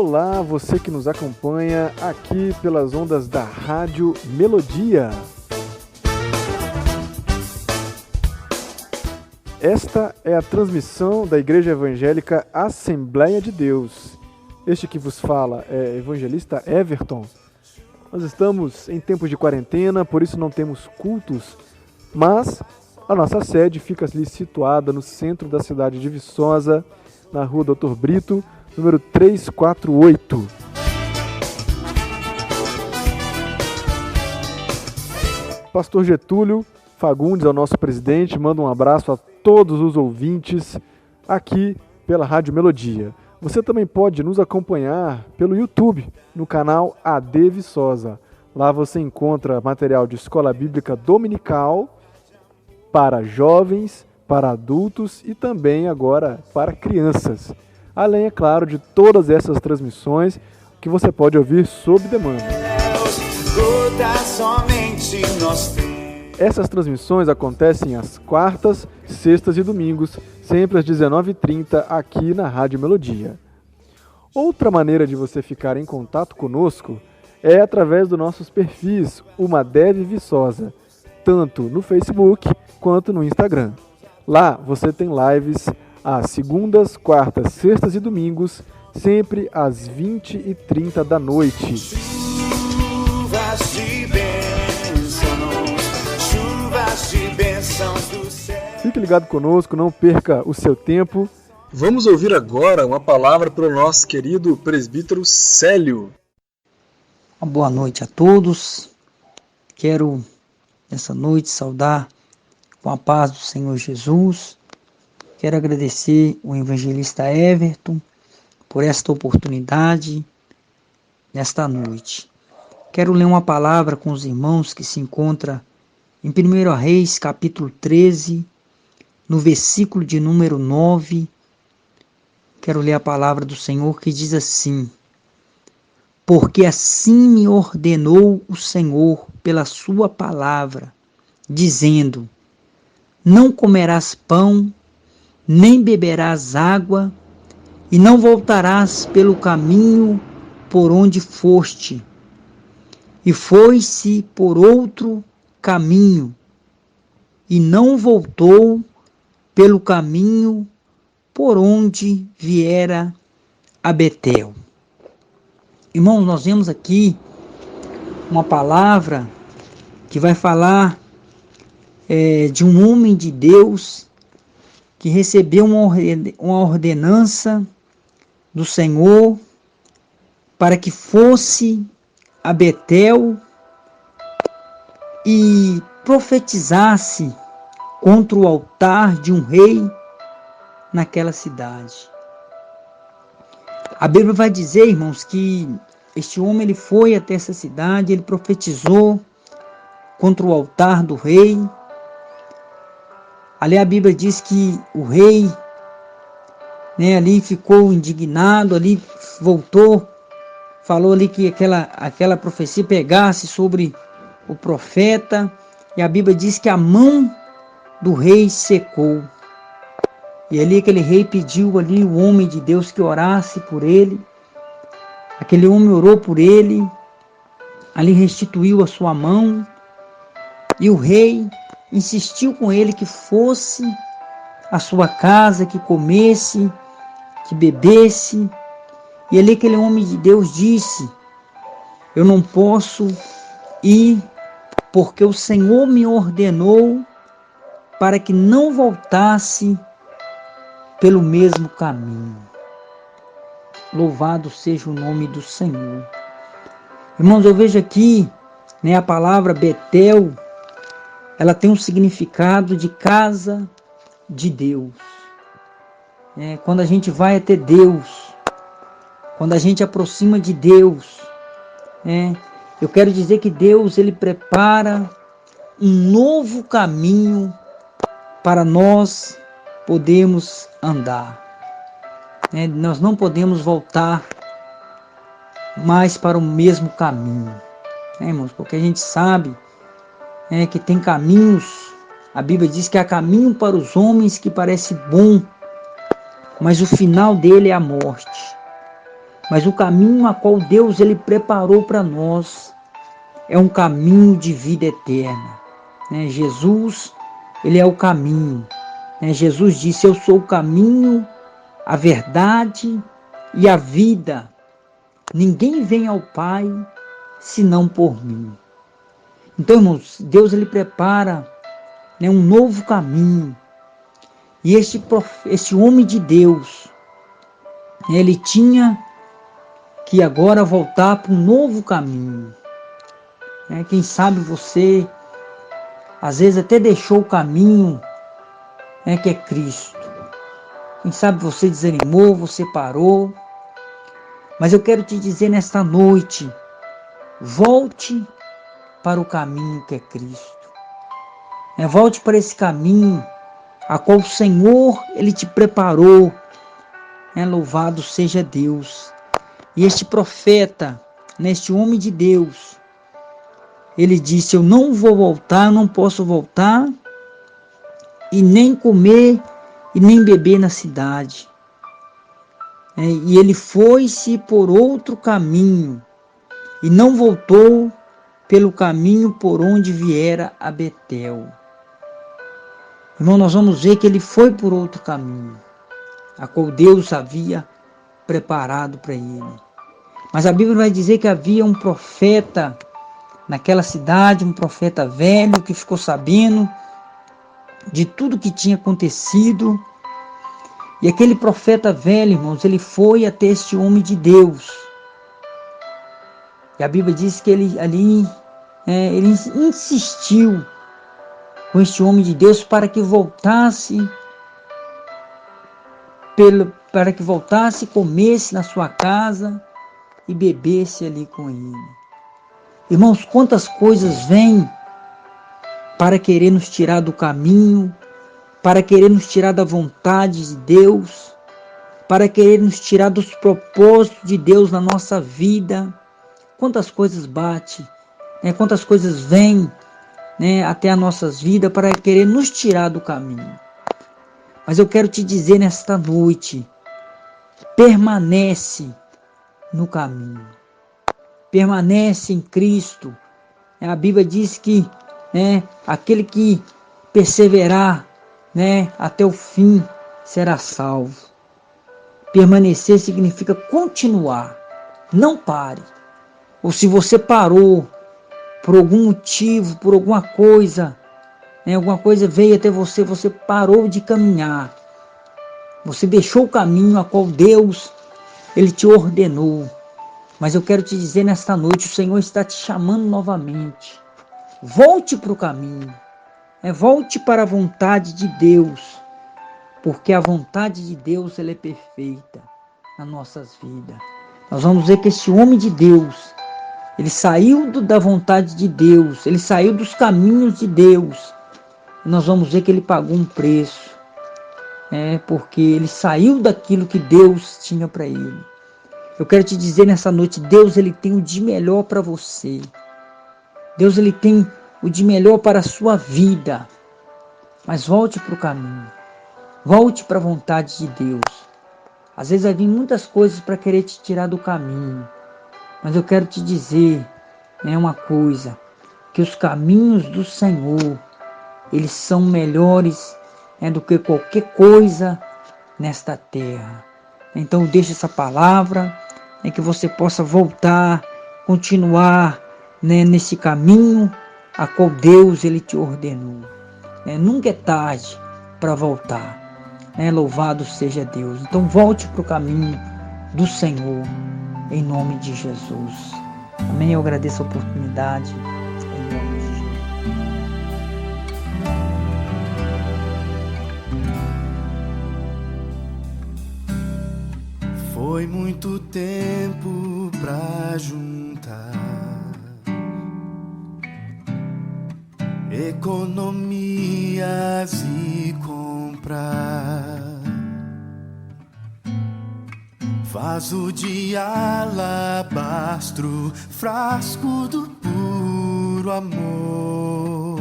Olá, você que nos acompanha aqui pelas ondas da Rádio Melodia. Esta é a transmissão da Igreja Evangélica Assembleia de Deus. Este que vos fala é evangelista Everton. Nós estamos em tempos de quarentena, por isso não temos cultos, mas a nossa sede fica ali situada no centro da cidade de Viçosa, na rua Dr. Brito, número 348. Pastor Getúlio Fagundes é o nosso presidente, manda um abraço a todos os ouvintes aqui pela Rádio Melodia. Você também pode nos acompanhar pelo YouTube, no canal AD Viçosa. Lá você encontra material de escola bíblica dominical para jovens, para adultos e também agora para crianças. Além, é claro, de todas essas transmissões que você pode ouvir sob demanda. Essas transmissões acontecem às quartas, sextas e domingos, sempre às 19h30 aqui na Rádio Melodia. Outra maneira de você ficar em contato conosco é através dos nossos perfis Umadev Viçosa, tanto no Facebook quanto no Instagram. Lá você tem lives às segundas, quartas, sextas e domingos, sempre às 20h30 da noite. Fique ligado conosco, não perca o seu tempo. Vamos ouvir agora uma palavra para o nosso querido presbítero Célio. Uma boa noite a todos. Quero, nessa noite, saudar com a paz do Senhor Jesus. Quero agradecer o evangelista Everton por esta oportunidade nesta noite. Quero ler uma palavra com os irmãos que se encontra em 1 Reis, capítulo 13, no versículo de número 9. Quero ler a palavra do Senhor que diz assim: porque assim me ordenou o Senhor pela sua palavra, dizendo: não comerás pão, nem beberás água, e não voltarás pelo caminho por onde foste. E foi-se por outro caminho, e não voltou pelo caminho por onde viera a Betel. Irmãos, nós vemos aqui uma palavra que vai falar de um homem de Deus que recebeu uma ordenança do Senhor para que fosse a Betel e profetizasse contra o altar de um rei naquela cidade. A Bíblia vai dizer, irmãos, que este homem ele foi até essa cidade, ele profetizou contra o altar do rei. Ali a Bíblia diz que o rei, ali ficou indignado, ali voltou, falou ali que aquela profecia pegasse sobre o profeta, e a Bíblia diz que a mão do rei secou. E ali aquele rei pediu ali o homem de Deus que orasse por ele. Aquele homem orou por ele, ali restituiu a sua mão, e o rei insistiu com ele que fosse à sua casa, que comesse, que bebesse. E ali aquele homem de Deus disse: eu não posso ir, porque o Senhor me ordenou para que não voltasse pelo mesmo caminho. Louvado seja o nome do Senhor. Irmãos, eu vejo aqui, a palavra Betel, ela tem um significado de casa de Deus. Quando a gente vai até Deus, quando a gente aproxima de Deus, eu quero dizer que Deus ele prepara um novo caminho para nós podermos andar. Nós não podemos voltar mais para o mesmo caminho, irmãos, porque a gente sabe que tem caminhos. A Bíblia diz que há caminho para os homens que parece bom, mas o final dele é a morte. mas o caminho a qual Deus ele preparou para nós é um caminho de vida eterna. Jesus, ele é o caminho. Jesus disse: eu sou o caminho, a verdade e a vida. Ninguém vem ao Pai senão por mim. Então, irmãos, Deus ele prepara um novo caminho. E este homem de Deus, ele tinha que agora voltar para um novo caminho. Quem sabe você, às vezes até deixou o caminho que é Cristo. Quem sabe você desanimou, você parou. Mas eu quero te dizer nesta noite, volte para o caminho que é Cristo. Volte para esse caminho a qual o Senhor ele te preparou. Louvado seja Deus. E este profeta, este homem de Deus, ele disse: eu não vou voltar, eu não posso voltar e nem comer e nem beber na cidade. E ele foi-se por outro caminho e não voltou pelo caminho por onde viera a Betel. Irmão, nós vamos ver que ele foi por outro caminho, a qual Deus havia preparado para ele. Mas a Bíblia vai dizer que havia um profeta naquela cidade, um profeta velho que ficou sabendo de tudo que tinha acontecido. E aquele profeta velho, irmãos, ele foi até este homem de Deus. E a Bíblia diz que ele insistiu com este homem de Deus para que voltasse, comesse na sua casa e bebesse ali com ele. Irmãos, quantas coisas vêm para querer nos tirar do caminho, para querer nos tirar da vontade de Deus, para querer nos tirar dos propósitos de Deus na nossa vida. Quantas coisas bate, quantas coisas vêm até as nossas vidas para querer nos tirar do caminho. Mas eu quero te dizer nesta noite, permanece no caminho, permanece em Cristo. A Bíblia diz que aquele que perseverar até o fim será salvo. Permanecer significa continuar, não pare. Ou se você parou por algum motivo, por alguma coisa veio até você, você parou de caminhar. Você deixou o caminho a qual Deus ele te ordenou. Mas eu quero te dizer nesta noite, o Senhor está te chamando novamente. Volte para o caminho. Volte para a vontade de Deus. Porque a vontade de Deus ela é perfeita nas nossas vidas. Nós vamos ver que esse homem de Deus, ele saiu da vontade de Deus, ele saiu dos caminhos de Deus. E nós vamos ver que ele pagou um preço. Porque ele saiu daquilo que Deus tinha para ele. Eu quero te dizer nessa noite, Deus ele tem o de melhor para você. Deus ele tem o de melhor para a sua vida. Mas volte para o caminho. Volte para a vontade de Deus. Às vezes vai vir muitas coisas para querer te tirar do caminho. Mas eu quero te dizer uma coisa. Que os caminhos do Senhor, eles são melhores do que qualquer coisa nesta terra. Então deixa essa palavra, que você possa voltar, continuar nesse caminho a qual Deus ele te ordenou. Nunca é tarde para voltar. Louvado seja Deus. Então volte para o caminho do Senhor, em nome de Jesus. Amém. Eu agradeço a oportunidade. Em nome de Jesus. Foi muito tempo pra juntar economias e comprar vaso de alabastro, frasco do puro amor,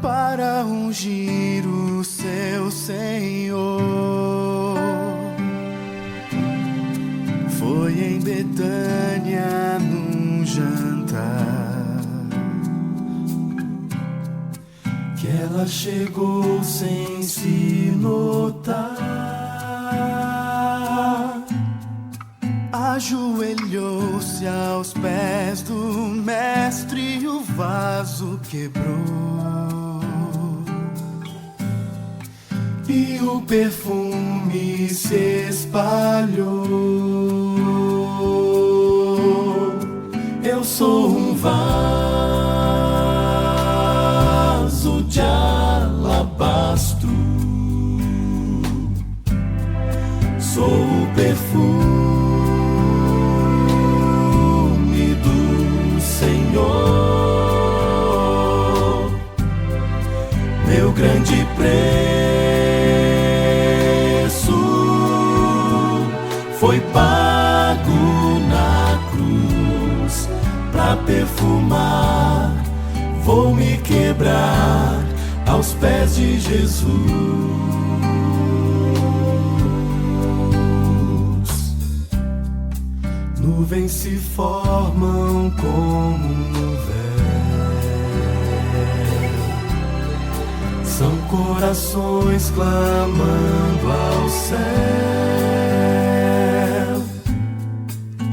para ungir o seu Senhor. em Betânia num jantar, que ela chegou sem se notar, ajoelhou-se aos pés do mestre e o vaso quebrou, e o perfume se espalhou. Eu sou um vaso de alabastro, sou o perfume do Senhor, meu grande preço foi pago na cruz. Pra perfumar, vou me quebrar aos pés de Jesus. Nuvens se formam como um véu, são corações clamando ao céu.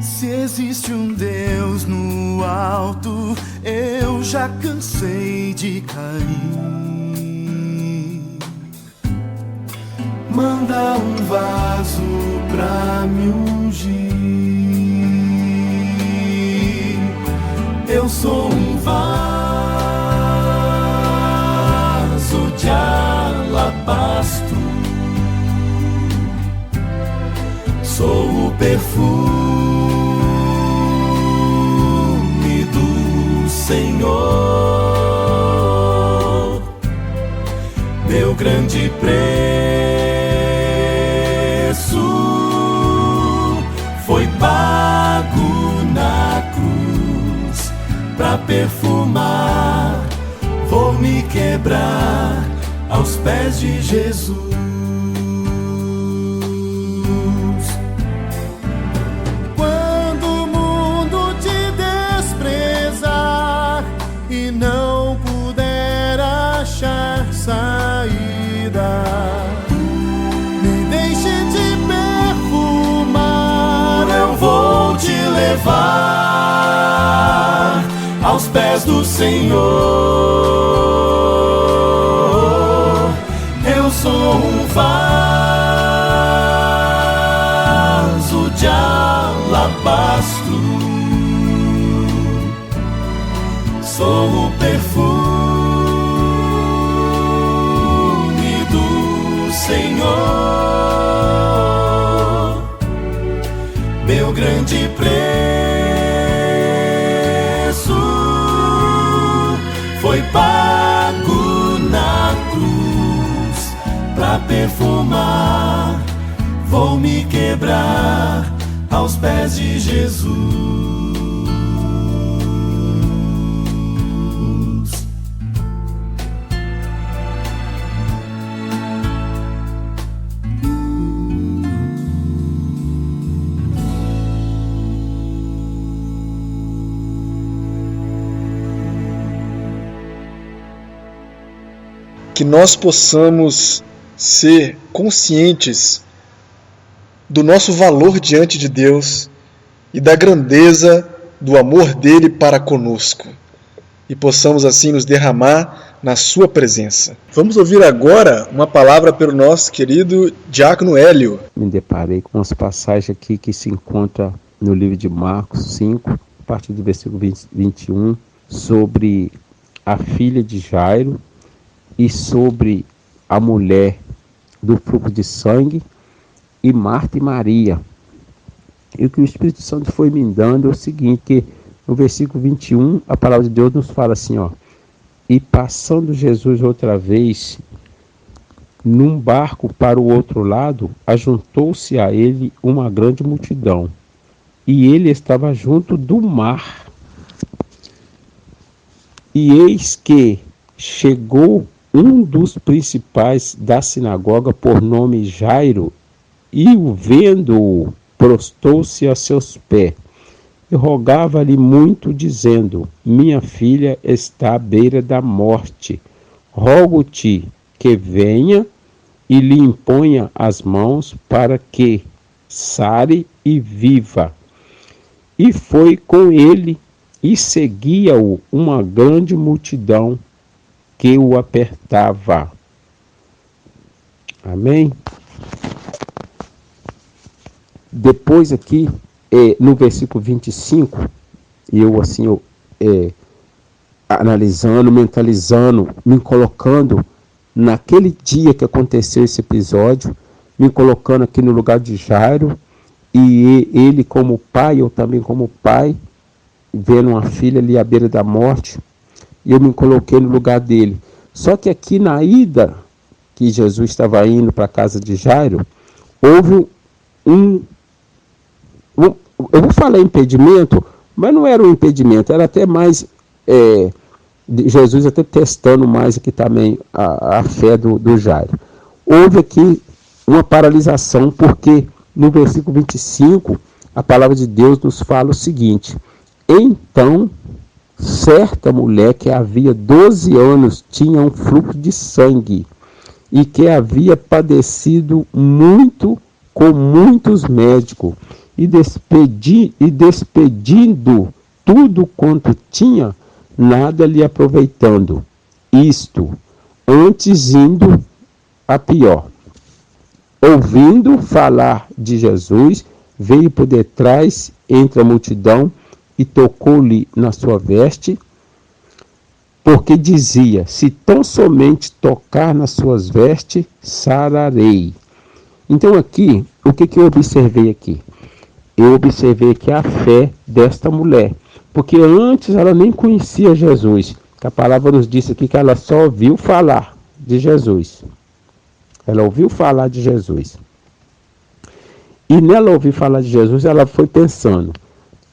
Se existe um Deus no alto, eu já cansei de cair. Manda um vaso pra me ungir. Eu sou um vaso de alabastro, sou o perfume do Senhor, meu grande preço foi pago na cruz. Pra perfumar, vou me quebrar aos pés de Jesus. Quando o mundo te desprezar e não puder achar saída, me deixe te perfumar. Eu vou te levar aos pés do Senhor. Eu sou um vaso de alabastro, sou o perfume do Senhor, meu grande preço foi pago na cruz. Pra perfumar, vou me quebrar aos pés de Jesus. Que nós possamos ser conscientes do nosso valor diante de Deus e da grandeza do amor dele para conosco, e possamos assim nos derramar na sua presença. Vamos ouvir agora uma palavra pelo nosso querido Diácono Hélio. Me deparei com umas passagens aqui que se encontra no livro de Marcos 5, a partir do versículo 21, sobre a filha de Jairo e sobre a mulher do fluxo de sangue, e Marta e Maria. E o que o Espírito Santo foi me dando é o seguinte, que no versículo 21, a palavra de Deus nos fala assim, ó: e passando Jesus outra vez num barco para o outro lado, ajuntou-se a ele uma grande multidão, e ele estava junto do mar. E eis que chegou um dos principais da sinagoga, por nome Jairo, e o vendo-o, prostou-se a seus pés e rogava-lhe muito, dizendo: minha filha está à beira da morte. Rogo-te que venha e lhe imponha as mãos para que sare e viva. E foi com ele, e seguia-o uma grande multidão que o apertava. Amém? Depois aqui, no versículo 25, eu assim, analisando, mentalizando, me colocando naquele dia que aconteceu esse episódio, me colocando aqui no lugar de Jairo, e ele como pai, eu também como pai, vendo uma filha ali à beira da morte, e eu me coloquei no lugar dele. Só que aqui na ida, que Jesus estava indo para a casa de Jairo, houve eu vou falar impedimento, mas não era um impedimento, era até mais Jesus até testando mais aqui também a fé do Jairo. Houve aqui uma paralisação, porque no versículo 25, a palavra de Deus nos fala o seguinte: então, certa mulher que havia 12 anos tinha um fluxo de sangue e que havia padecido muito com muitos médicos e despedindo tudo quanto tinha, nada lhe aproveitando. Isto, antes indo a pior. Ouvindo falar de Jesus, veio por detrás entre a multidão e tocou-lhe na sua veste, porque dizia: se tão somente tocar nas suas vestes, sararei. Então aqui, o que eu observei aqui? Eu observei aqui a fé desta mulher, porque antes ela nem conhecia Jesus, que a palavra nos disse aqui que ela só ouviu falar de Jesus. Ela ouviu falar de Jesus. E nela ouvir falar de Jesus, ela foi pensando: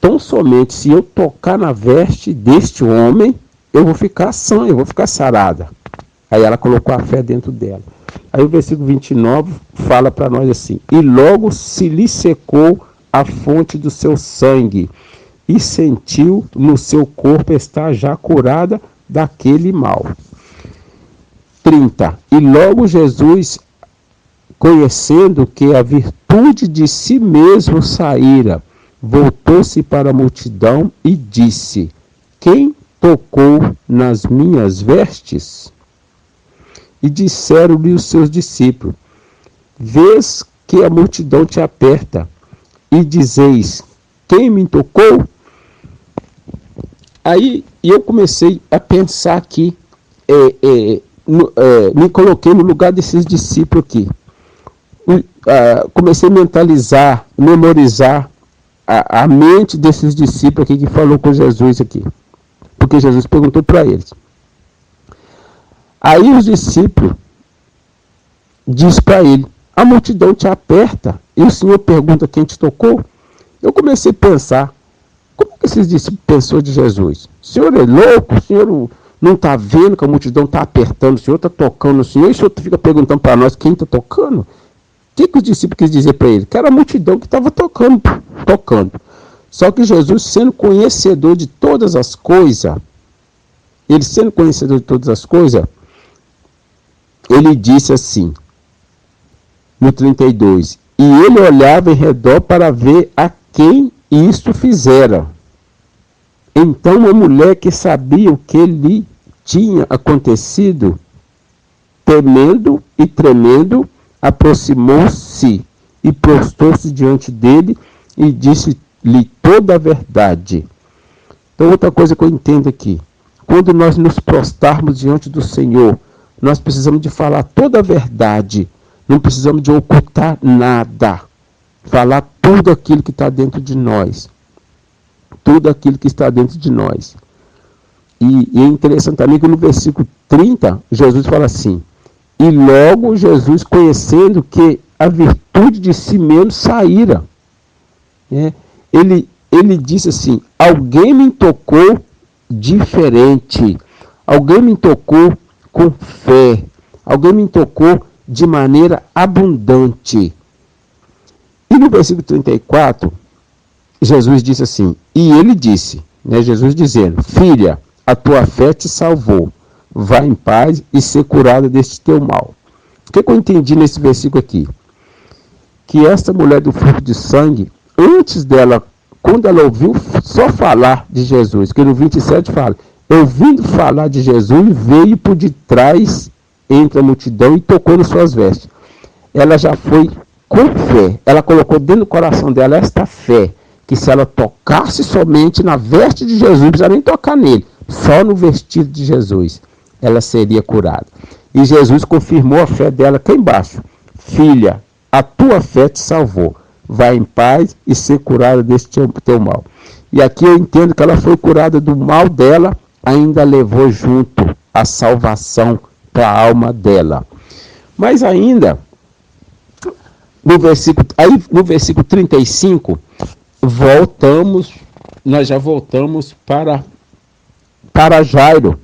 tão somente se eu tocar na veste deste homem, eu vou ficar sã, eu vou ficar sarada. Aí ela colocou a fé dentro dela. Aí o versículo 29 fala para nós assim: e logo se lhe secou a fonte do seu sangue, e sentiu no seu corpo estar já curada daquele mal. 30. E logo Jesus, conhecendo que a virtude de si mesmo saíra, voltou-se para a multidão e disse: quem tocou nas minhas vestes? E disseram-lhe os seus discípulos: vês que a multidão te aperta, e dizeis: quem me tocou? Aí eu comecei a pensar aqui, me coloquei no lugar desses discípulos aqui. Comecei a mentalizar, memorizar a mente desses discípulos aqui que falou com Jesus aqui. Porque Jesus perguntou para eles. Aí os discípulos diz para ele: a multidão te aperta e o Senhor pergunta quem te tocou. Eu comecei a pensar: como que esses discípulos pensou de Jesus? O Senhor é louco? O Senhor não está vendo que a multidão está apertando? O Senhor está tocando o Senhor? E o Senhor fica perguntando para nós quem está tocando? O que os discípulos quis dizer para ele? Que era a multidão que estava tocando. Só que Jesus, sendo conhecedor de todas as coisas, ele disse assim, no 32, e ele olhava em redor para ver a quem isto fizera. Então a mulher, que sabia o que lhe tinha acontecido, temendo e tremendo, aproximou-se e prostou-se diante dele e disse-lhe toda a verdade. Então, outra coisa que eu entendo aqui: quando nós nos prostrarmos diante do Senhor, nós precisamos de falar toda a verdade, não precisamos de ocultar nada, falar tudo aquilo que está dentro de nós, tudo aquilo que está dentro de nós. E é interessante também que no versículo 30, Jesus fala assim: e logo Jesus, conhecendo que a virtude de si mesmo saíra, ele disse assim: alguém me tocou diferente, alguém me tocou com fé, alguém me tocou de maneira abundante. E no versículo 34, Jesus disse assim, e ele disse, né, Jesus dizendo, filha, a tua fé te salvou, vá em paz e ser curada deste teu mal. O que eu entendi nesse versículo aqui? Que esta mulher do fluxo de sangue, antes dela, quando ela ouviu só falar de Jesus, que no 27 fala, ouvindo falar de Jesus, veio por detrás entre a multidão e tocou nas suas vestes. Ela já foi com fé, ela colocou dentro do coração dela esta fé, que se ela tocasse somente na veste de Jesus, não precisa nem tocar nele, só no vestido de Jesus, ela seria curada. E Jesus confirmou a fé dela aqui embaixo. Filha, a tua fé te salvou. Vai em paz e ser curada desse teu mal. E aqui eu entendo que ela foi curada do mal dela, ainda levou junto a salvação para a alma dela. Mas ainda, no versículo 35, nós já voltamos para Jairo.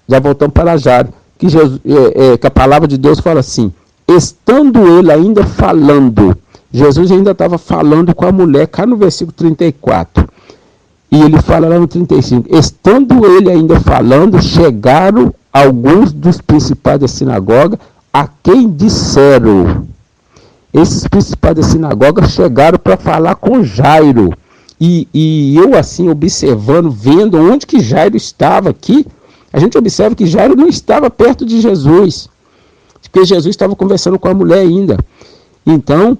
Já voltamos para Jairo. Que a palavra de Deus fala assim, estando ele ainda falando, Jesus ainda estava falando com a mulher, cá no versículo 34. E ele fala lá no 35, estando ele ainda falando, chegaram alguns dos principais da sinagoga, a quem disseram. Esses principais da sinagoga chegaram para falar com Jairo. E eu assim, observando, vendo onde que Jairo estava aqui, a gente observa que Jairo não estava perto de Jesus, porque Jesus estava conversando com a mulher ainda. Então,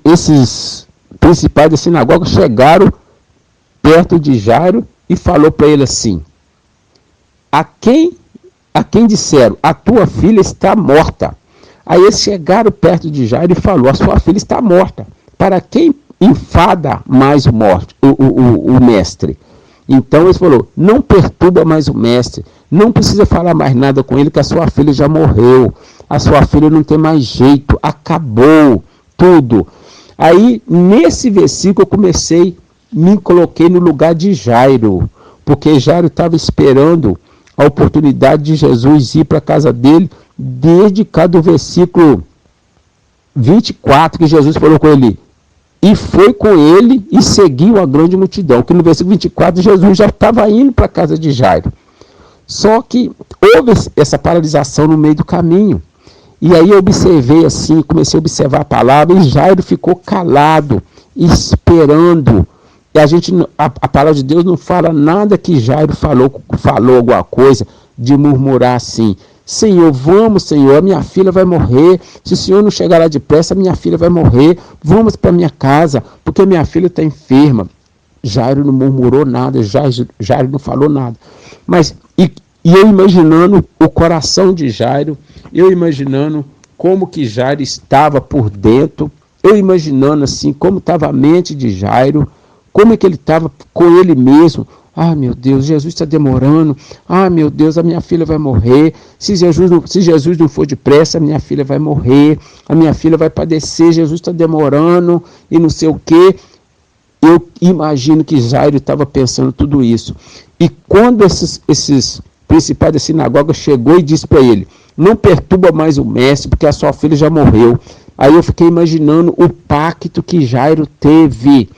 esses principais da sinagoga chegaram perto de Jairo e falou para ele assim, a quem disseram, a tua filha está morta. Aí eles chegaram perto de Jairo e falou, a sua filha está morta. Para quem enfada mais o mestre? Então ele falou, não perturba mais o mestre, não precisa falar mais nada com ele, que a sua filha já morreu, a sua filha não tem mais jeito, acabou tudo. Aí nesse versículo eu me coloquei no lugar de Jairo, porque Jairo estava esperando a oportunidade de Jesus ir para a casa dele, desde cá do versículo 24, que Jesus falou com ele, e foi com ele e seguiu a grande multidão. Que no versículo 24, Jesus já estava indo para a casa de Jairo. Só que houve essa paralisação no meio do caminho. E aí eu observei assim, comecei a observar a palavra, e Jairo ficou calado, esperando. E a palavra de Deus não fala nada que Jairo falou alguma coisa, de murmurar assim, Senhor, vamos, Senhor, a minha filha vai morrer. Se o Senhor não chegar lá depressa, a minha filha vai morrer. Vamos para minha casa, porque minha filha está enferma. Jairo não murmurou nada, Jairo não falou nada. Mas, e eu imaginando o coração de Jairo, eu imaginando como que Jairo estava por dentro, eu imaginando assim, como estava a mente de Jairo, como é que ele estava com ele mesmo. Ah, meu Deus, Jesus está demorando. Ah, meu Deus, a minha filha vai morrer. Se Jesus não for depressa, a minha filha vai morrer. A minha filha vai padecer. Jesus está demorando e não sei o quê. Eu imagino que Jairo estava pensando tudo isso. E quando esses principais da sinagoga chegou e disse para ele, não perturba mais o mestre, porque a sua filha já morreu. Aí eu fiquei imaginando o pacto que Jairo teve,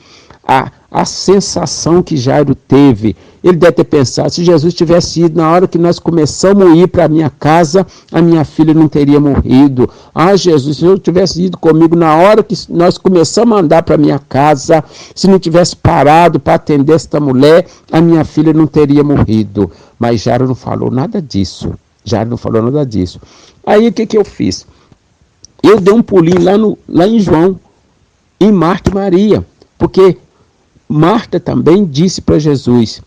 a sensação que Jairo teve. Ele deve ter pensado, se Jesus tivesse ido na hora que nós começamos a ir para a minha casa, a minha filha não teria morrido. Ah, Jesus, se eu tivesse ido comigo na hora que nós começamos a andar para a minha casa, se não tivesse parado para atender esta mulher, a minha filha não teria morrido. Mas Jairo não falou nada disso. Jairo não falou nada disso. Aí o que eu fiz? Eu dei um pulinho lá em João, em Marta e Maria, porque Marta também disse para Jesus,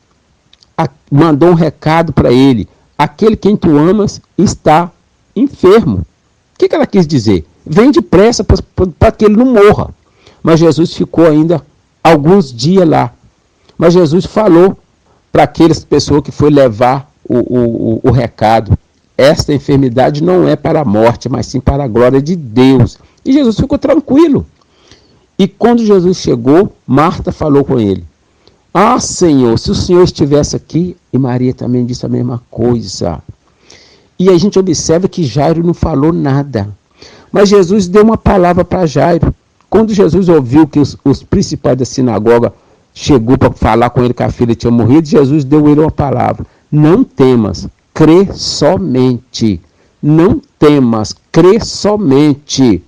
mandou um recado para ele, aquele quem tu amas está enfermo. O que ela quis dizer? Vem depressa para que ele não morra. Mas Jesus ficou ainda alguns dias lá. Mas Jesus falou para aquelas pessoas que foi levar o recado, esta enfermidade não é para a morte, mas sim para a glória de Deus. E Jesus ficou tranquilo. E quando Jesus chegou, Marta falou com ele, ah, Senhor, se o Senhor estivesse aqui, e Maria também disse a mesma coisa. E a gente observa que Jairo não falou nada. Mas Jesus deu uma palavra para Jairo. Quando Jesus ouviu que os principais da sinagoga chegou para falar com ele que a filha tinha morrido, Jesus deu a ele uma palavra: não temas, crê somente. Não temas, crê somente.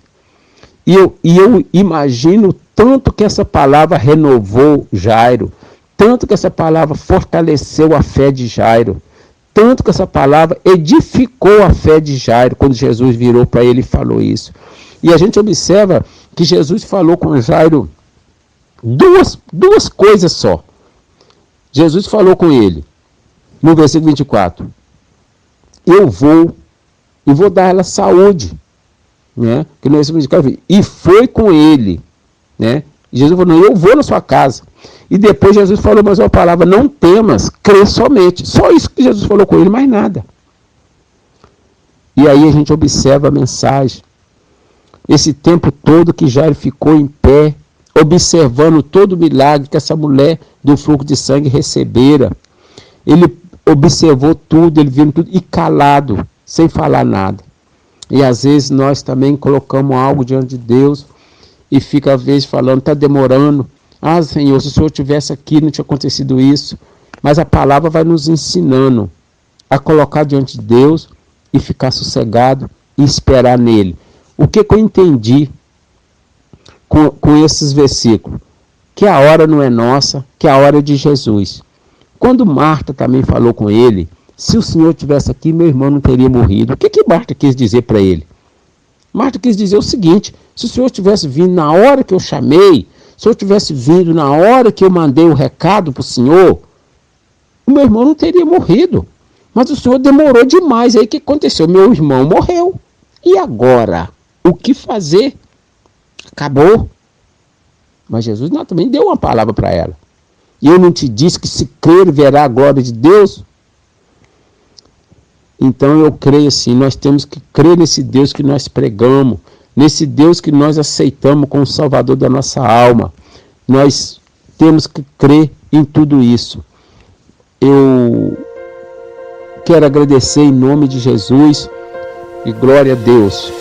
E eu imagino tanto que essa palavra renovou Jairo, tanto que essa palavra fortaleceu a fé de Jairo, tanto que essa palavra edificou a fé de Jairo, quando Jesus virou para ele e falou isso. E a gente observa que Jesus falou com Jairo duas coisas só. Jesus falou com ele, no versículo 24, eu vou dar a ela saúde, né? Que no versículo 24, e foi com ele, né? E Jesus falou, não, eu vou na sua casa. E depois Jesus falou mais uma palavra: não temas, crê somente. Só isso que Jesus falou com ele, mais nada. E aí a gente observa a mensagem. Esse tempo todo que Jairo ficou em pé, observando todo o milagre que essa mulher do fluxo de sangue recebera. Ele observou tudo, ele viu tudo, e calado, sem falar nada. E às vezes nós também colocamos algo diante de Deus e fica às vezes falando, está demorando. Ah, Senhor, se o Senhor estivesse aqui, não tinha acontecido isso. Mas a palavra vai nos ensinando a colocar diante de Deus e ficar sossegado e esperar nele. O que eu entendi com esses versículos? Que a hora não é nossa, que a hora é de Jesus. Quando Marta também falou com ele, se o Senhor estivesse aqui, meu irmão não teria morrido. O que Marta quis dizer para ele? Marta quis dizer o seguinte: se o Senhor tivesse vindo na hora que eu chamei, se o Senhor tivesse vindo na hora que eu mandei o recado para o Senhor, o meu irmão não teria morrido. Mas o Senhor demorou demais. Aí o que aconteceu? Meu irmão morreu. E agora? O que fazer? Acabou. Mas Jesus também deu uma palavra para ela. E eu não te disse que se crer verá a glória de Deus? Então eu creio assim, nós temos que crer nesse Deus que nós pregamos, nesse Deus que nós aceitamos como Salvador da nossa alma. Nós temos que crer em tudo isso. Eu quero agradecer em nome de Jesus e glória a Deus.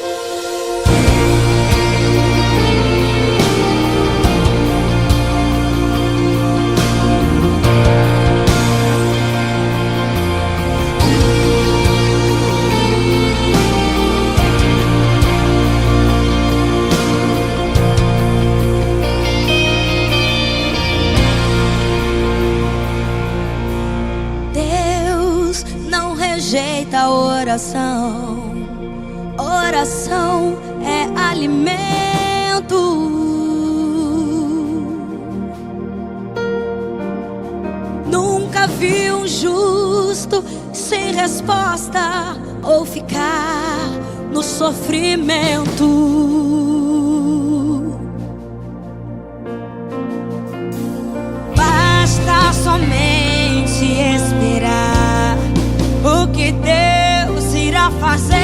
Rejeita oração, oração é alimento. Nunca vi um justo sem resposta ou ficar no sofrimento. Basta somente esperar o que Deus irá fazer.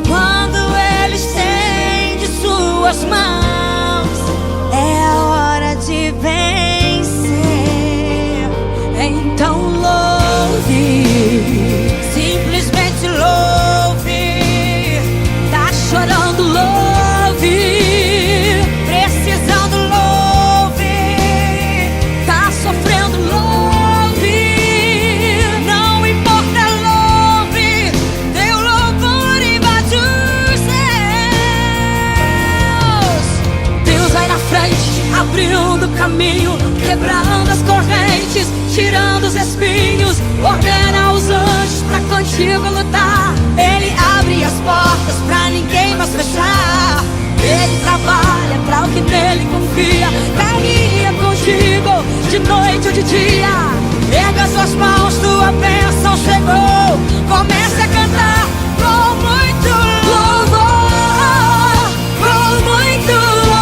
Quando Ele estende suas mãos, é a hora de vencer. Então louve, simplesmente louve. Tá chorando, louve. Abrindo o caminho, quebrando as correntes, tirando os espinhos, ordena os anjos pra contigo lutar. Ele abre as portas pra ninguém mais fechar. Ele trabalha pra o que nele confia, caminha contigo de noite ou de dia. Erga suas mãos, tua bênção chegou. Comece a cantar com muito louvor, com muito louvor.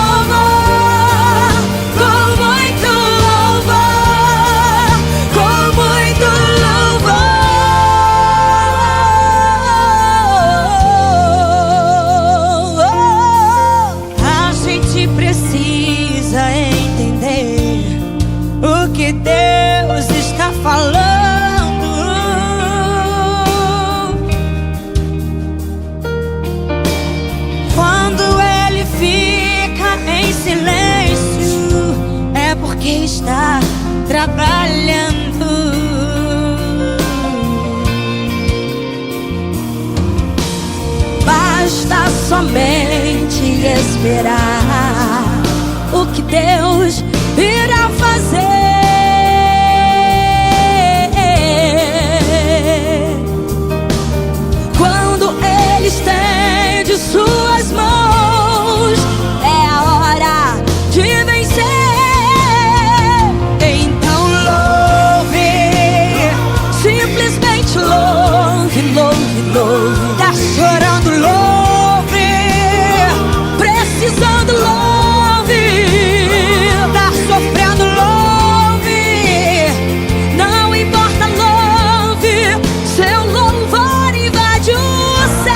Deus está falando. esperar o que Deus irá fazer. Quando Ele estende suas mãos, é a hora de vencer. Então louve, simplesmente louve, louve, louve. Tá chorando, louve, precisando, louve, tá sofrendo, louve, não importa, louve, seu louvor invade o céu.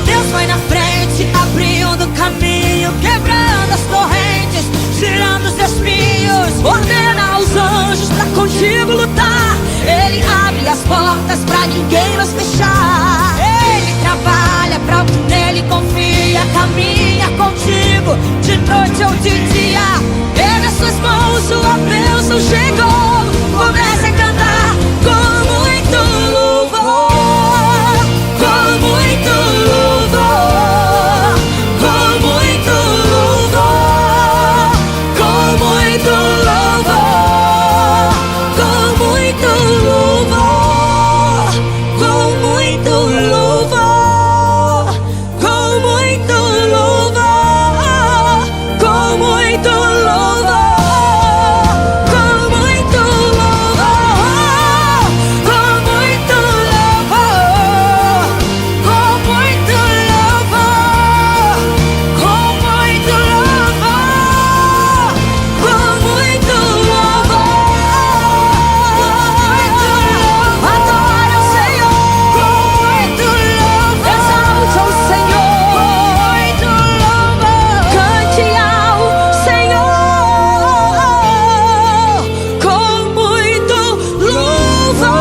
Deus vai na frente, abrindo caminho, quebrando as correntes, tirando os espinhos, ordena aos anjos pra contigo lutar. Ele abre as portas pra ninguém mais fechar. Ele trabalha pra o que nele confia, caminha contigo de noite ou de dia. É nas suas mãos sua bênção chegou. Comece a cantar com muito louvor, com muito louvor, com muito louvor, com muito louvor, com muito louvor, com muito louvor, com muito louvor, com muito louvor, com muito louvor, com muito louvor, com muito louvor, com muito louvor, com muito louvor. Adore ao Senhor com muito louvor, exalte ao Senhor com muito louvor, cante ao Senhor com muito louvor.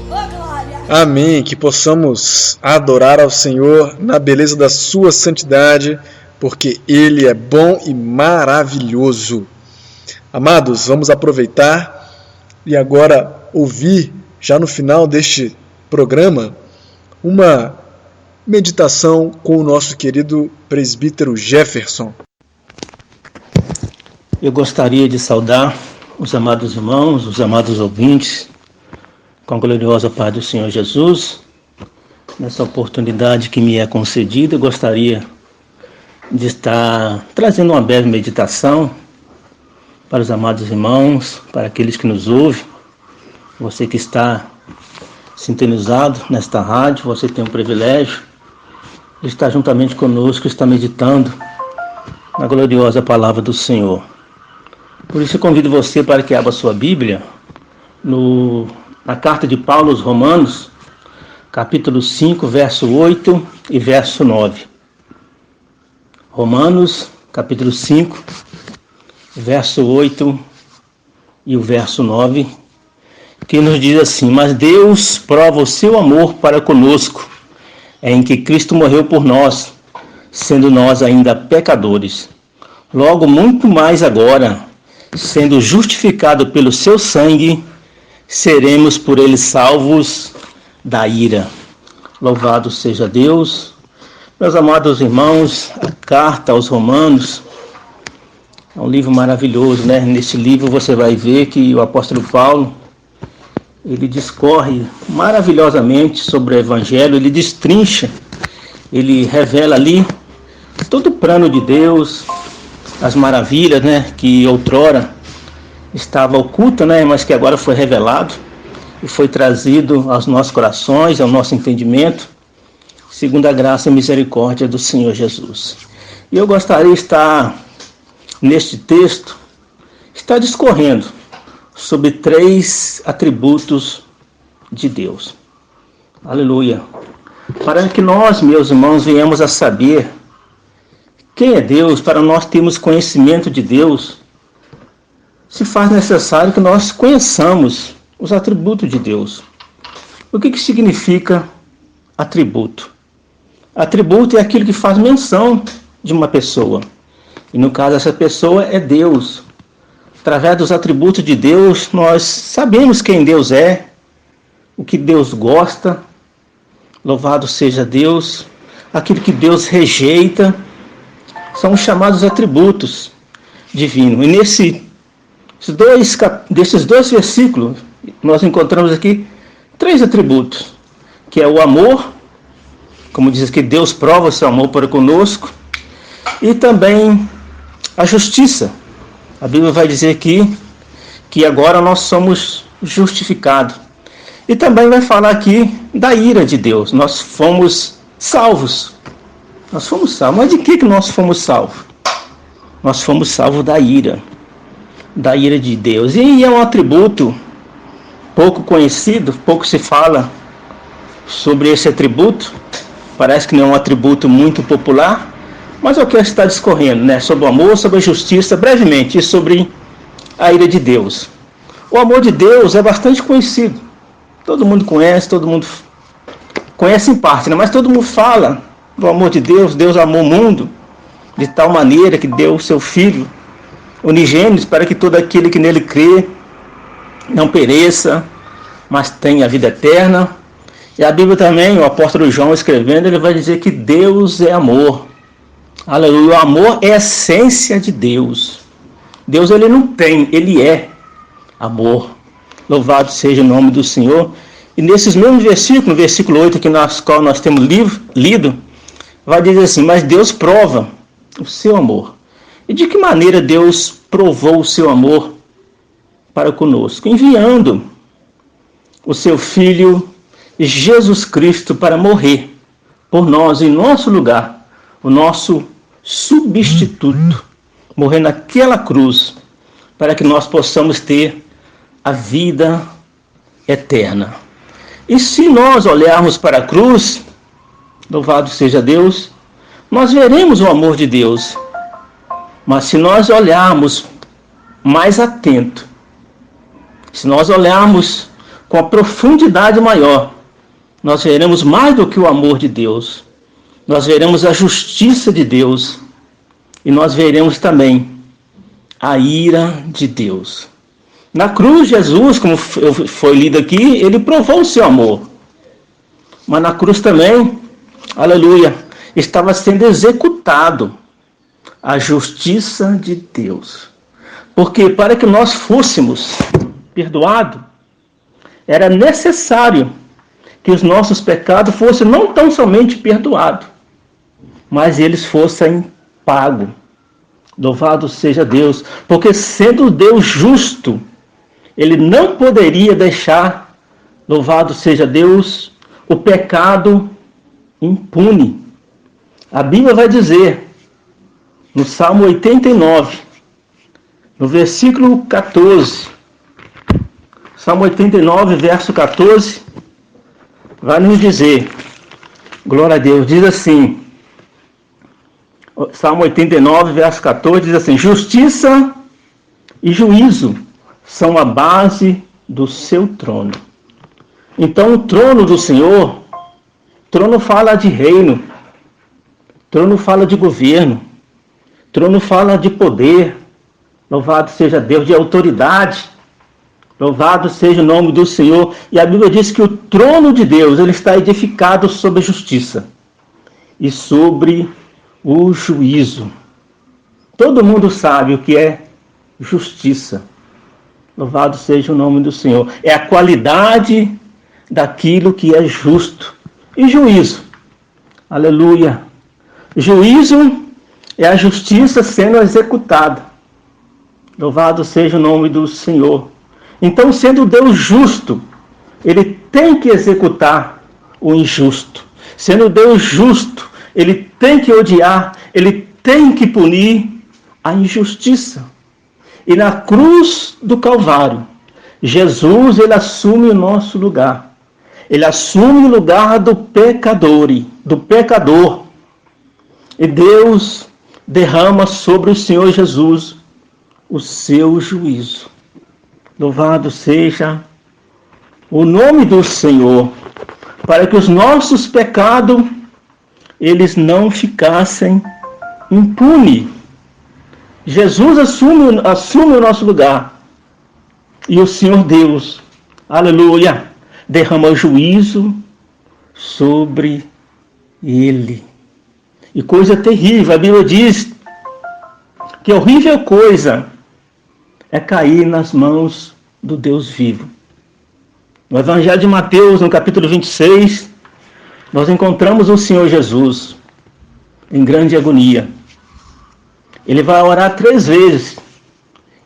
Oh, glória! Amém. Que possamos adorar ao Senhor na beleza da sua santidade, porque Ele é bom e maravilhoso. Amados, vamos aproveitar e agora ouvir, já no final deste programa, uma meditação com o nosso querido presbítero Jefferson. Eu gostaria de saudar os amados irmãos, os amados ouvintes, com a gloriosa paz do Senhor Jesus. Nessa oportunidade que me é concedida, eu gostaria de estar trazendo uma breve meditação para os amados irmãos, para aqueles que nos ouvem. Você que está sintonizado nesta rádio, você tem o privilégio de estar juntamente conosco, está meditando na gloriosa palavra do Senhor. Por isso eu convido você para que abra sua Bíblia na carta de Paulo aos Romanos, capítulo 5, verso 8 e verso 9. Romanos, capítulo 5, verso 8 e o verso 9, que nos diz assim: mas Deus prova o seu amor para conosco, em que Cristo morreu por nós, sendo nós ainda pecadores. Logo, muito mais agora, sendo justificado pelo seu sangue, seremos por ele salvos da ira. Louvado seja Deus. Meus amados irmãos, a carta aos Romanos é um livro maravilhoso, né? Nesse livro você vai ver que o apóstolo Paulo, ele discorre maravilhosamente sobre o Evangelho, ele destrincha, ele revela ali todo o plano de Deus, as maravilhas, né, que outrora estava oculta, né, mas que agora foi revelado e foi trazido aos nossos corações, ao nosso entendimento, segundo a graça e misericórdia do Senhor Jesus. E eu gostaria de estar, neste texto, estar discorrendo sobre 3 atributos de Deus. Aleluia. Para que nós, meus irmãos, venhamos a saber quem é Deus, para nós termos conhecimento de Deus, se faz necessário que nós conheçamos os atributos de Deus. O que significa atributo? Atributo é aquilo que faz menção de uma pessoa. E no caso, essa pessoa é Deus. através dos atributos de Deus, nós sabemos quem Deus é, o que Deus gosta, louvado seja Deus, aquilo que Deus rejeita, são os chamados atributos divinos. E desses dois versículos, nós encontramos aqui 3 atributos, que é o amor, como diz aqui, Deus prova o seu amor para conosco, e também a justiça. A Bíblia vai dizer aqui que agora nós somos justificados. E também vai falar aqui da ira de Deus. Nós fomos salvos. Nós fomos salvos. Mas de que nós fomos salvos? Nós fomos salvos da ira de Deus. E é um atributo pouco conhecido, pouco se fala sobre esse atributo. Parece que não é um atributo muito popular, mas é o que está discorrendo, né? Sobre o amor, sobre a justiça, brevemente, e sobre a ira de Deus. O amor de Deus é bastante conhecido. Todo mundo conhece em parte, né? Mas todo mundo fala do amor de Deus. Deus amou o mundo de tal maneira que deu o seu Filho unigênito para que todo aquele que nele crê não pereça, mas tenha a vida eterna. E a Bíblia também, o apóstolo João escrevendo, ele vai dizer que Deus é amor. Aleluia, o amor é a essência de Deus. Deus ele não tem, ele é amor. Louvado seja o nome do Senhor. E nesses mesmos versículos, no versículo 8, aqui nas qual nós temos lido, vai dizer assim, mas Deus prova o seu amor. E de que maneira Deus provou o seu amor para conosco? Enviando o seu Filho Jesus Cristo para morrer por nós, em nosso lugar, o nosso substituto, morrer naquela cruz, para que nós possamos ter a vida eterna. E se nós olharmos para a cruz, louvado seja Deus, nós veremos o amor de Deus. Mas se nós olharmos mais atento, se nós olharmos com a profundidade maior, nós veremos mais do que o amor de Deus. Nós veremos a justiça de Deus e nós veremos também a ira de Deus. Na cruz, Jesus, como foi lido aqui, ele provou o seu amor. Mas na cruz também, aleluia, estava sendo executado a justiça de Deus. Porque para que nós fôssemos perdoados, era necessário que os nossos pecados fossem não tão somente perdoados, mas eles fossem pagos. Louvado seja Deus, porque sendo Deus justo, ele não poderia deixar, louvado seja Deus, o pecado impune. A Bíblia vai dizer, no Salmo 89, no versículo 14, Salmo 89, verso 14, vai nos dizer, glória a Deus, diz assim, Salmo 89, verso 14, diz assim, justiça e juízo são a base do seu trono. Então o trono do Senhor, trono fala de reino, trono fala de governo, trono fala de poder, louvado seja Deus, de autoridade, louvado seja o nome do Senhor. E a Bíblia diz que o trono de Deus ele está edificado sobre a justiça e sobre o juízo. Todo mundo sabe o que é justiça. Louvado seja o nome do Senhor. É a qualidade daquilo que é justo. E juízo. Aleluia. Juízo é a justiça sendo executada. Louvado seja o nome do Senhor. Então, sendo Deus justo, ele tem que executar o injusto. Sendo Deus justo, ele tem que odiar, ele tem que punir a injustiça. E na cruz do Calvário, Jesus ele assume o nosso lugar. Ele assume o lugar do pecador. E Deus derrama sobre o Senhor Jesus o seu juízo. Louvado seja o nome do Senhor, para que os nossos pecados eles não ficassem impunes. Jesus assume o nosso lugar. E o Senhor Deus, aleluia, derrama juízo sobre ele. E coisa terrível, a Bíblia diz que horrível coisa é cair nas mãos do Deus vivo. No Evangelho de Mateus, no capítulo 26, nós encontramos o Senhor Jesus em grande agonia. Ele vai orar 3 vezes.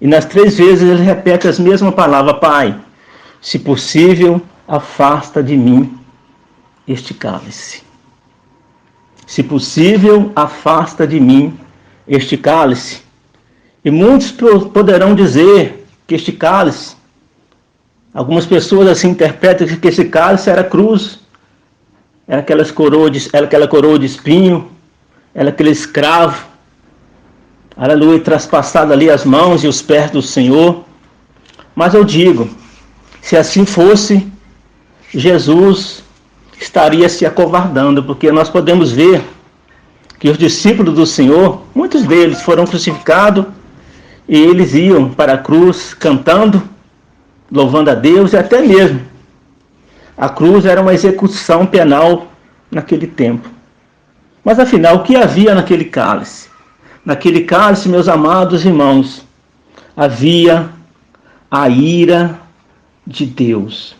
E nas 3 vezes ele repete as mesmas palavras: Pai, se possível, afasta de mim este cálice. Se possível, afasta de mim este cálice. E muitos poderão dizer que este cálice, algumas pessoas assim interpretam que esse cálice era cruz, era aquela coroa de espinho, era aquele escravo, aleluia, traspassado ali as mãos e os pés do Senhor. Mas eu digo, se assim fosse, Jesus estaria se acovardando, porque nós podemos ver que os discípulos do Senhor, muitos deles foram crucificados, e eles iam para a cruz cantando, louvando a Deus, e até mesmo a cruz era uma execução penal naquele tempo. Mas afinal, o que havia naquele cálice? Naquele cálice, meus amados irmãos, havia a ira de Deus.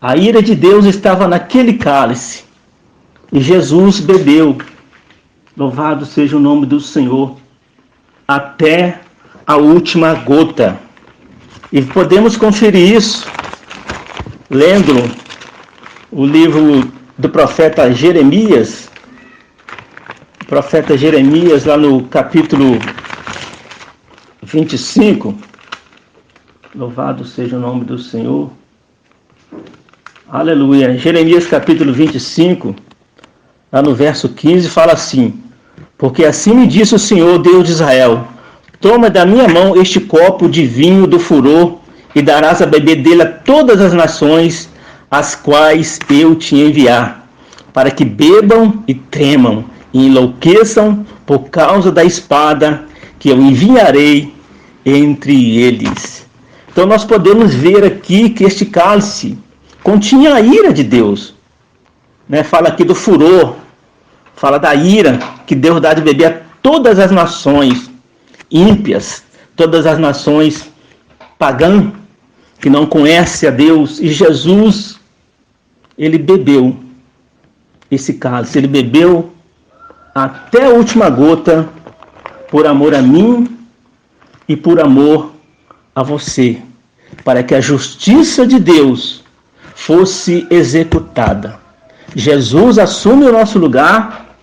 A ira de Deus estava naquele cálice. E Jesus bebeu, louvado seja o nome do Senhor, até a última gota. E podemos conferir isso lendo o livro do profeta Jeremias. O profeta Jeremias, lá no capítulo 25. Louvado seja o nome do Senhor. Aleluia. Jeremias capítulo 25, lá no verso 15, fala assim: porque assim me disse o Senhor, Deus de Israel: toma da minha mão este copo de vinho do furor e darás a beber dele a todas as nações as quais eu te enviar, para que bebam e tremam e enlouqueçam por causa da espada que eu enviarei entre eles. Então nós podemos ver aqui que este cálice continha a ira de Deus. Fala aqui do furor, fala da ira que Deus dá de beber a todas as nações ímpias, todas as nações pagãs, que não conhecem a Deus. E Jesus, ele bebeu esse cálice, ele bebeu até a última gota, por amor a mim e por amor a você, para que a justiça de Deus fosse executada. Jesus assume o nosso lugar,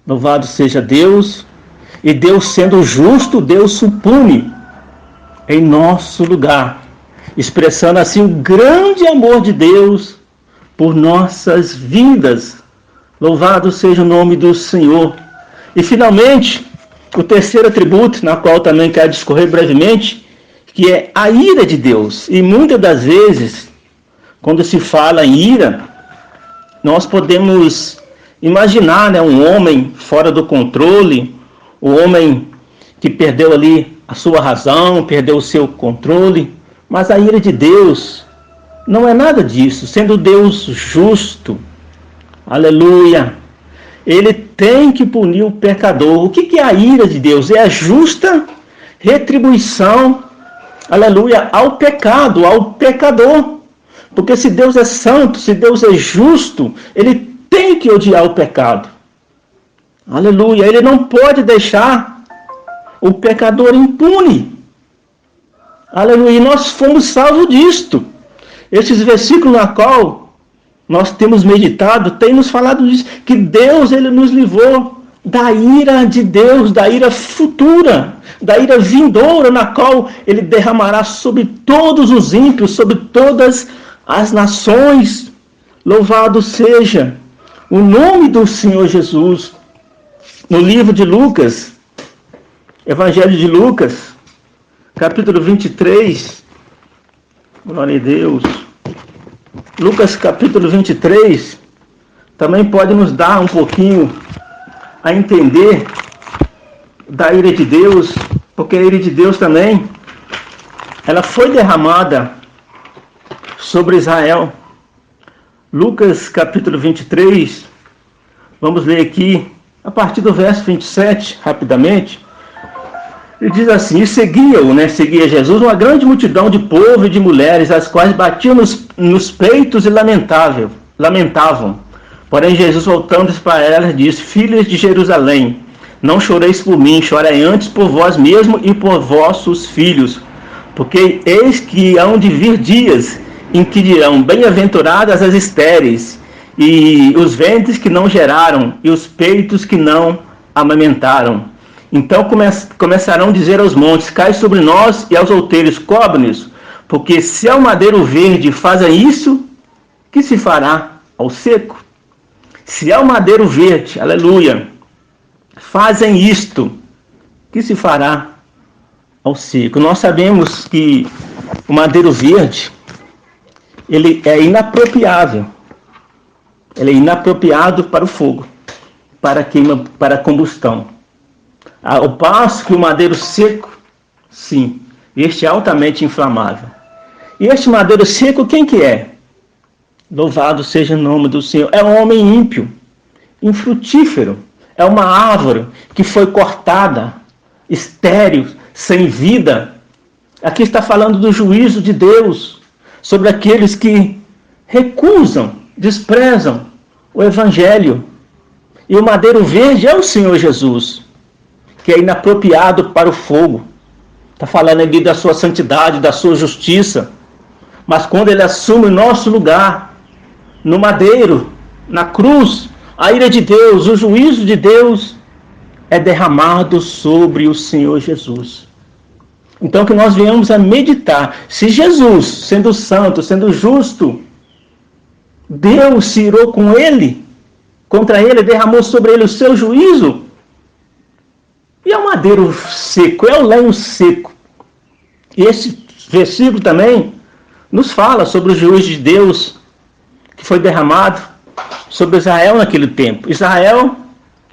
louvado seja Deus, e Deus sendo justo, Deus supune em nosso lugar, expressando assim o grande amor de Deus por nossas vidas. Louvado seja o nome do Senhor. E finalmente, o terceiro atributo, na qual também quero discorrer brevemente, que é a ira de Deus. E muitas das vezes, quando se fala em ira, nós podemos imaginar um homem fora do controle, o homem que perdeu ali a sua razão, perdeu o seu controle. Mas a ira de Deus não é nada disso. Sendo Deus justo, aleluia, ele tem que punir o pecador. O que é a ira de Deus? É a justa retribuição, aleluia, ao pecado, ao pecador. Porque se Deus é santo, se Deus é justo, ele tem que odiar o pecado. Aleluia, ele não pode deixar o pecador impune. Aleluia, e nós fomos salvos disto. Esses versículos na qual nós temos meditado, tem nos falado disso, que Deus, ele nos livrou da ira de Deus, da ira futura, da ira vindoura, na qual ele derramará sobre todos os ímpios, sobre todas as nações. Louvado seja o nome do Senhor Jesus. No livro de Lucas, Evangelho de Lucas, capítulo 23, glória a Deus. Lucas capítulo 23 também pode nos dar um pouquinho a entender da ira de Deus. porque a ira de Deus também, ela foi derramada sobre Israel. Lucas capítulo 23, vamos ler aqui, a partir do verso 27, rapidamente. Ele diz assim: e seguia Jesus uma grande multidão de povo e de mulheres, as quais batiam nos peitos e lamentavam. Porém Jesus, voltando-se para elas, disse: filhas de Jerusalém, não choreis por mim, chorai antes por vós mesmos e por vossos filhos. Porque eis que hão de vir dias em que dirão: bem-aventuradas as estéreis, e os ventres que não geraram, e os peitos que não amamentaram. Então começarão a dizer aos montes: cai sobre nós, e aos outeiros: cobre-nos. Porque se ao madeiro verde fazem isso, que se fará ao seco? Se ao madeiro verde, aleluia, fazem isto, que se fará ao seco? Nós sabemos que o madeiro verde, ele é inapropriável. Ele é inapropriado para o fogo, para queima, para combustão. Ao passo que o madeiro seco, sim, este é altamente inflamável. E este madeiro seco, quem que é? Louvado seja o nome do Senhor. É um homem ímpio, infrutífero. É uma árvore que foi cortada, estéril, sem vida. Aqui está falando do juízo de Deus sobre aqueles que recusam, desprezam o Evangelho. E o madeiro verde é o Senhor Jesus, que é inapropriado para o fogo. Está falando ali da sua santidade, da sua justiça. Mas quando ele assume o nosso lugar, no madeiro, na cruz, a ira de Deus, o juízo de Deus é derramado sobre o Senhor Jesus. Então que nós venhamos a meditar, se Jesus, sendo santo, sendo justo, Deus se irou com ele, contra ele, derramou sobre ele o seu juízo, e é o madeiro seco, é o lenho seco. E esse versículo também nos fala sobre o juízo de Deus que foi derramado sobre Israel naquele tempo. Israel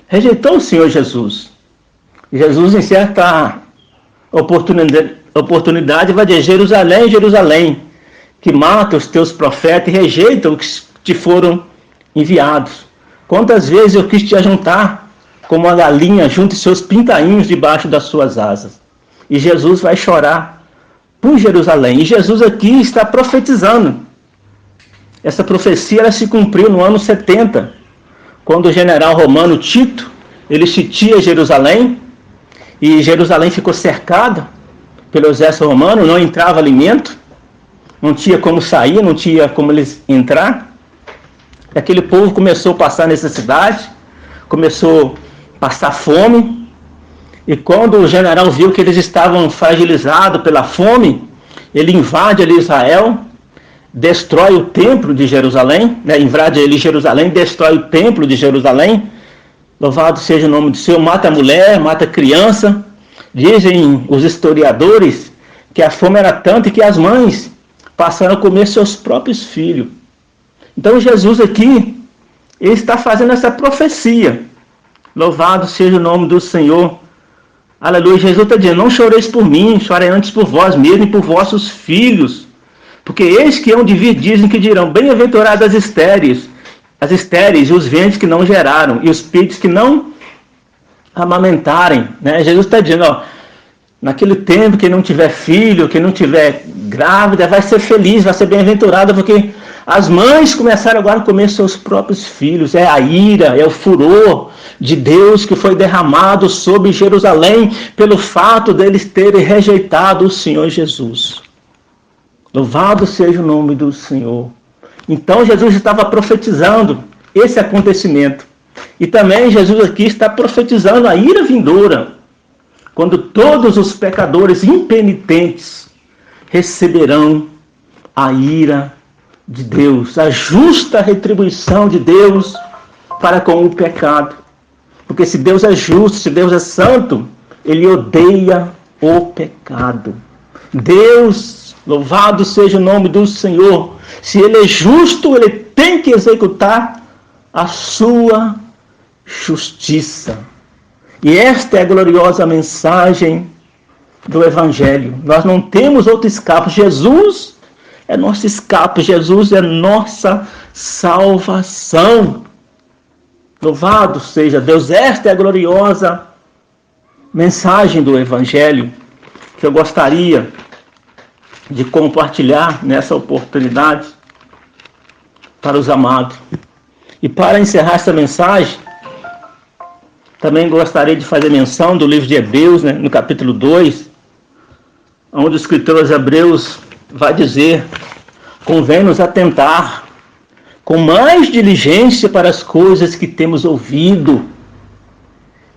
rejeitou o Senhor Jesus. Jesus, em certa oportunidade, vai dizer: Jerusalém, Jerusalém, que mata os teus profetas e rejeita os que te foram enviados. Quantas vezes eu quis te ajuntar, como a galinha junta seus pintainhos debaixo das suas asas. E Jesus vai chorar por Jerusalém. E Jesus aqui está profetizando. Essa profecia ela se cumpriu no ano 70, quando o general romano Tito, ele sitia Jerusalém, e Jerusalém ficou cercada pelo exército romano, não entrava alimento, não tinha como sair, não tinha como eles entrar. E aquele povo começou a passar necessidade, começou a passar fome, e quando o general viu que eles estavam fragilizados pela fome, ele invade ali Israel, destrói o templo de Jerusalém, invade ali Jerusalém, destrói o templo de Jerusalém, louvado seja o nome do Senhor, mata a mulher, mata a criança. Dizem os historiadores que a fome era tanta que as mães passaram a comer seus próprios filhos. Então Jesus aqui, ele está fazendo essa profecia, louvado seja o nome do Senhor, aleluia. Jesus está dizendo: não choreis por mim, chorei antes por vós mesmos e por vossos filhos. Porque eis que hão de vir, dizem que dirão: bem-aventuradas as estéreis e os ventres que não geraram, e os peitos que não amamentarem. Jesus está dizendo, naquele tempo, quem não tiver filho, quem não tiver grávida, vai ser feliz, vai ser bem-aventurada, porque as mães começaram agora a comer seus próprios filhos. É a ira, é o furor de Deus que foi derramado sobre Jerusalém, pelo fato deles terem rejeitado o Senhor Jesus. Louvado seja o nome do Senhor. Então Jesus estava profetizando esse acontecimento. E também Jesus aqui está profetizando a ira vindoura, quando todos os pecadores impenitentes receberão a ira de Deus, a justa retribuição de Deus para com o pecado. Porque se Deus é justo, se Deus é santo, Ele odeia o pecado. Deus, louvado seja o nome do Senhor, se Ele é justo, Ele tem que executar a sua justiça. E esta é a gloriosa mensagem do Evangelho. Nós não temos outro escape. Jesus é nosso escape. Jesus é nossa salvação. Louvado seja Deus. Esta é a gloriosa mensagem do Evangelho que eu gostaria de compartilhar nessa oportunidade para os amados. E para encerrar essa mensagem, também gostaria de fazer menção do livro de Hebreus, no capítulo 2, onde o escritor aos Hebreus vai dizer: convém-nos atentar com mais diligência para as coisas que temos ouvido.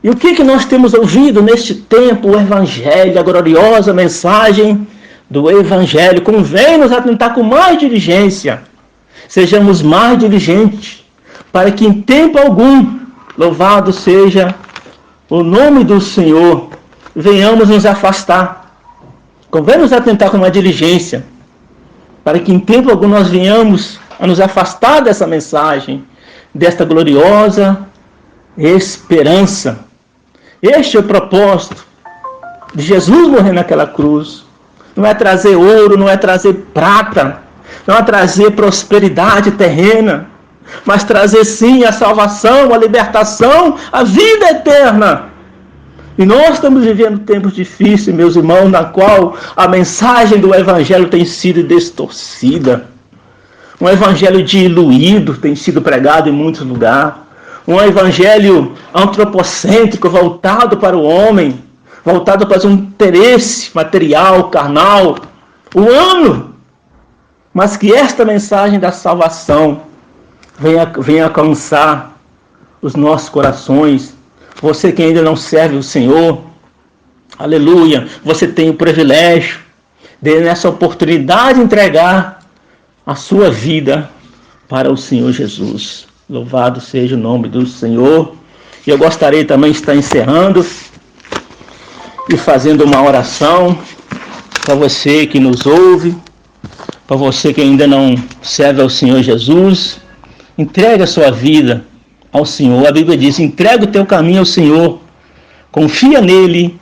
E o que nós temos ouvido neste tempo? O Evangelho, a gloriosa mensagem do Evangelho. Convém-nos atentar com mais diligência. Sejamos mais diligentes, para que em tempo algum, louvado seja o nome do Senhor, venhamos nos afastar. Convém-nos atentar com uma diligência, para que em tempo algum nós venhamos a nos afastar dessa mensagem, desta gloriosa esperança. Este é o propósito de Jesus morrer naquela cruz. Não é trazer ouro, não é trazer prata, não é trazer prosperidade terrena, mas trazer sim a salvação, a libertação, a vida eterna. E nós estamos vivendo tempos difíceis, meus irmãos, na qual a mensagem do Evangelho tem sido distorcida. Um evangelho diluído tem sido pregado em muitos lugares. Um evangelho antropocêntrico, voltado para o homem, voltado para um interesse material, carnal, humano. Mas que esta mensagem da salvação venha alcançar os nossos corações. Você que ainda não serve o Senhor, aleluia, você tem o privilégio de, nessa oportunidade, entregar a sua vida para o Senhor Jesus. Louvado seja o nome do Senhor. E eu gostaria também de estar encerrando e fazendo uma oração para você que nos ouve, para você que ainda não serve ao Senhor Jesus. Entregue a sua vida ao Senhor. A Bíblia diz: entrega o teu caminho ao Senhor, confia nele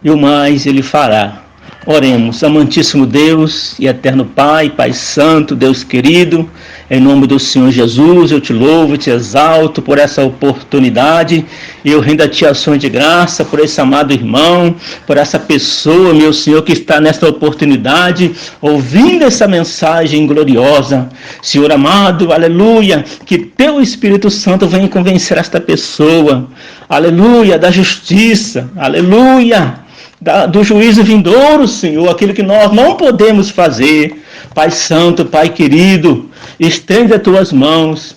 e o mais ele fará. Oremos. Amantíssimo Deus e eterno Pai, Pai Santo, Deus querido, em nome do Senhor Jesus, eu te louvo, te exalto por essa oportunidade, e eu rendo a ti ações de graça por esse amado irmão, por essa pessoa, meu Senhor, que está nesta oportunidade, ouvindo essa mensagem gloriosa. Senhor amado, aleluia, que teu Espírito Santo venha convencer esta pessoa, aleluia, da justiça, aleluia, do juízo vindouro, Senhor, aquilo que nós não podemos fazer. Pai Santo, Pai querido, estende as tuas mãos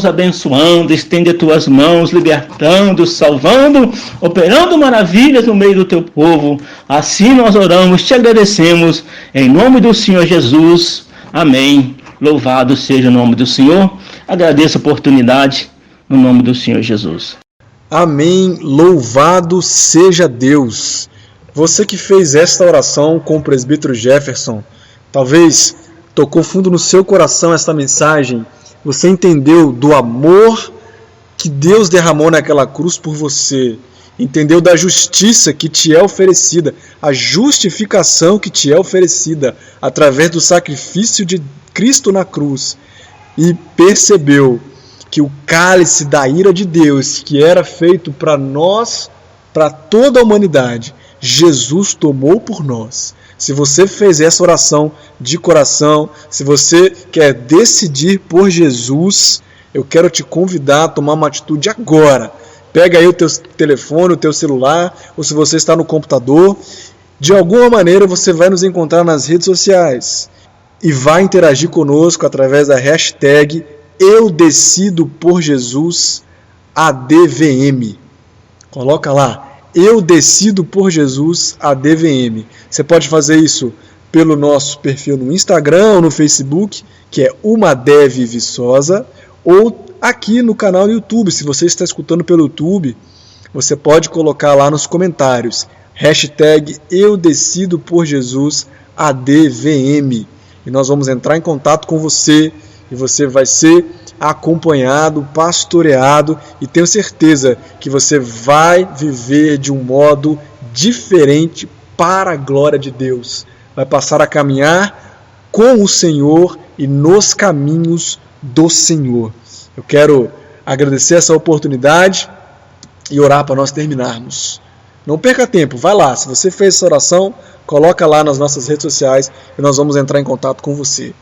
abençoando, estende as tuas mãos libertando, salvando, operando maravilhas no meio do teu povo. Assim nós oramos, te agradecemos, em nome do Senhor Jesus. Amém. Louvado seja o nome do Senhor. Agradeço a oportunidade no nome do Senhor Jesus. Amém, louvado seja Deus. Você que fez esta oração com o presbítero Jefferson, talvez tocou fundo no seu coração esta mensagem, você entendeu do amor que Deus derramou naquela cruz por você, entendeu da justiça que te é oferecida, a justificação que te é oferecida através do sacrifício de Cristo na cruz, e percebeu que o cálice da ira de Deus, que era feito para nós, para toda a humanidade, Jesus tomou por nós. Se você fez essa oração de coração, se você quer decidir por Jesus, eu quero te convidar a tomar uma atitude agora. Pega aí o teu telefone, o teu celular, ou se você está no computador, de alguma maneira você vai nos encontrar nas redes sociais e vai interagir conosco através da hashtag Eu Decido por Jesus ADVM. Coloca lá, Eu Decido por Jesus ADVM. Você pode fazer isso pelo nosso perfil no Instagram ou no Facebook, que é Umadev Viçosa, ou aqui no canal do YouTube. Se você está escutando pelo YouTube, você pode colocar lá nos comentários, hashtag Eu Decido por Jesus ADVM. E nós vamos entrar em contato com você, e você vai ser acompanhado, pastoreado, e tenho certeza que você vai viver de um modo diferente para a glória de Deus. Vai passar a caminhar com o Senhor e nos caminhos do Senhor. Eu quero agradecer essa oportunidade e orar para nós terminarmos. Não perca tempo, vai lá. Se você fez essa oração, coloca lá nas nossas redes sociais e nós vamos entrar em contato com você.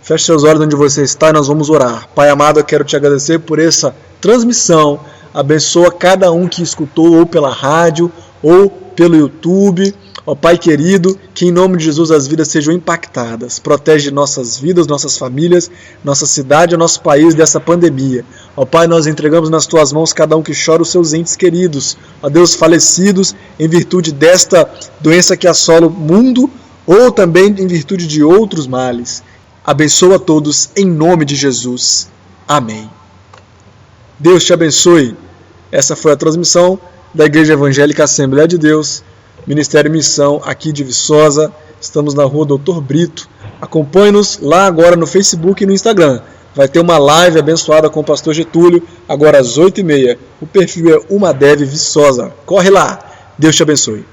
Feche seus olhos onde você está e nós vamos orar. Pai amado, eu quero te agradecer por essa transmissão. Abençoa cada um que escutou ou pela rádio ou pelo YouTube. Ó Pai querido, que em nome de Jesus as vidas sejam impactadas. Protege nossas vidas, nossas famílias, nossa cidade, nosso país dessa pandemia. Ó Pai, nós entregamos nas Tuas mãos cada um que chora os seus entes queridos. Ó Deus, falecidos em virtude desta doença que assola o mundo ou também em virtude de outros males. Abençoa todos em nome de Jesus. Amém. Deus te abençoe. Essa foi a transmissão da Igreja Evangélica Assembleia de Deus, Ministério Missão, aqui de Viçosa. Estamos na rua Doutor Brito. Acompanhe-nos lá agora no Facebook e no Instagram. Vai ter uma live abençoada com o pastor Getúlio, agora às 8h30. O perfil é Umadev Viçosa. Corre lá. Deus te abençoe.